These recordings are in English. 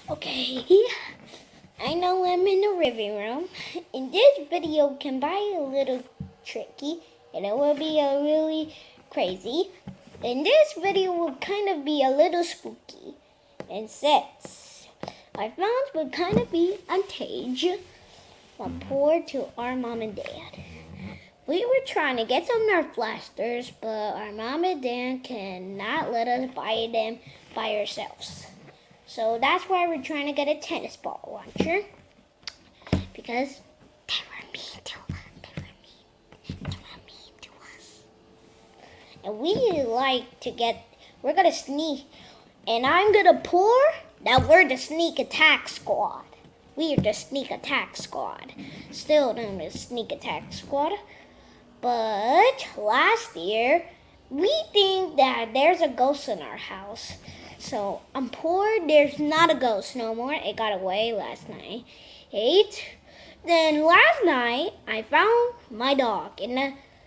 Okay, I know I'm in the living room, and this video can be a little tricky, and it will be a really crazy, and this video will kind of be a little spooky, and since I found would kind of be untage, poor to our mom and dad. We were trying to get some Nerf blasters, but our mom and dad cannot let us buy them by ourselves. So that's why we're trying to get a tennis ball launcher. Because they were mean to us. And we're gonna sneak. And I'm gonna pour that we're the sneak attack squad. We are the sneak attack squad. Still known as sneak attack squad. But last year, we think that there's a ghost in our house. So I'm poor, there's not a ghost no more. It got away last night. Then last night, I found my dog.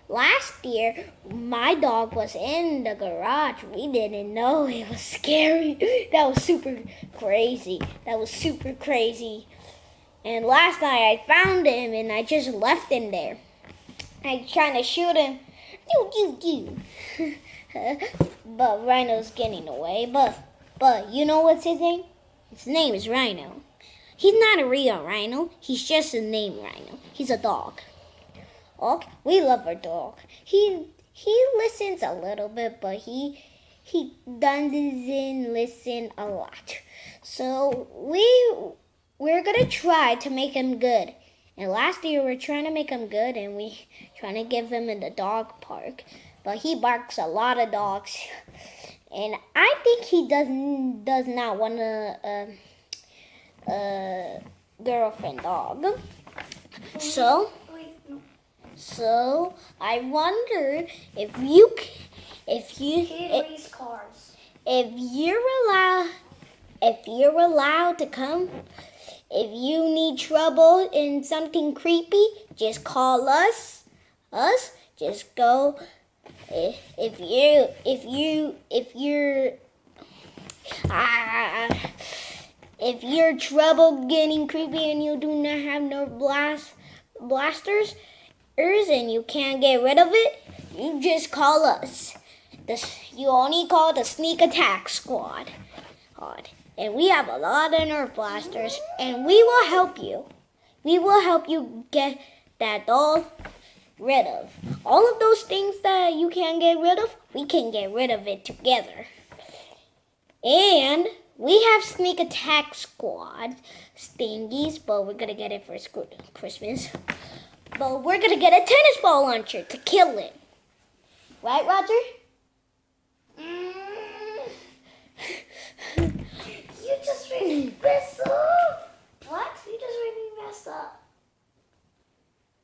Last year, my dog was in the garage. We didn't know. It was scary. That was super crazy. And last night, I found him and I just left him there. I trying to shoot him. But Rhino's getting away. But you know what's his name? His name is Rhino. He's not a real rhino. He's just a name Rhino. He's a dog. Okay, we love our dog. He listens a little bit, but he doesn't listen a lot. So we're gonna try to make him good. And last year we were trying to make him good, and we trying to give him in the dog park. But he barks a lot of dogs, and I think he does not want a girlfriend dog. So I wonder if you're allowed to come. If you need trouble in something creepy, just call us. Just go. If you're trouble getting creepy and you do not have no blasters, and you can't get rid of it, you just call us. You only call the sneak attack squad. And we have a lot of Nerf blasters, and we will help you. We will help you get that doll rid of. All of those things that you can't get rid of, we can get rid of it together. And we have sneak attack squad stingies, but we're gonna get it for Christmas. But we're gonna get a tennis ball launcher to kill it. Right, Roger? You just made me mess up. What? You just made me mess up.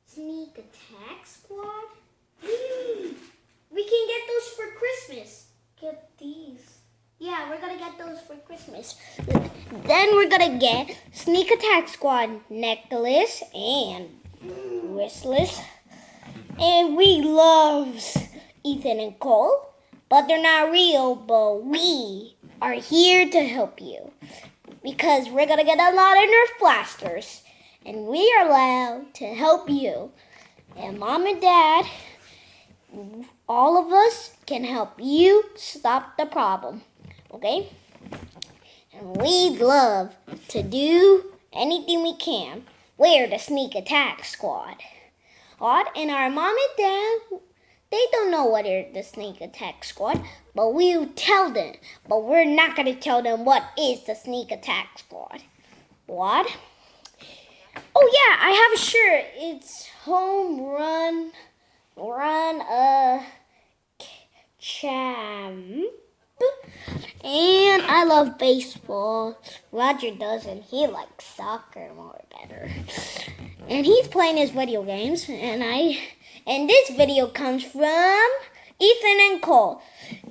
Sneak attack squad? We can get those for Christmas. Get these. Yeah, we're gonna get those for Christmas. Then we're gonna get sneak attack squad necklace and wristless. And we love Ethan and Cole, but they're not real, but we are here to help you because we're gonna get a lot of Nerf blasters, and we are allowed to help you. And Mom and Dad, all of us can help you stop the problem, okay? And we'd love to do anything we can. We're the sneak attack squad. And our Mom and Dad, they don't know what is the sneak attack squad, but we'll tell them. But we're not going to tell them what is the sneak attack squad. What? Oh yeah, I have a shirt. It's home run champ. And I love baseball. Roger doesn't. He likes soccer more better. And he's playing his video games, and this video comes from Ethan and Cole.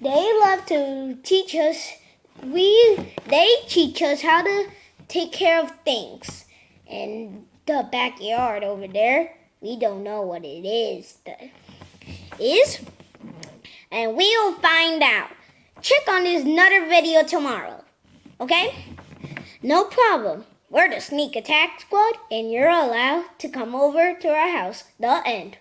They love to teach us. They teach us how to take care of things. And the backyard over there, we don't know what it is. And we'll find out. Check on this another video tomorrow. Okay? No problem. We're the Sneak Attack Squad, and you're allowed to come over to our house. The end.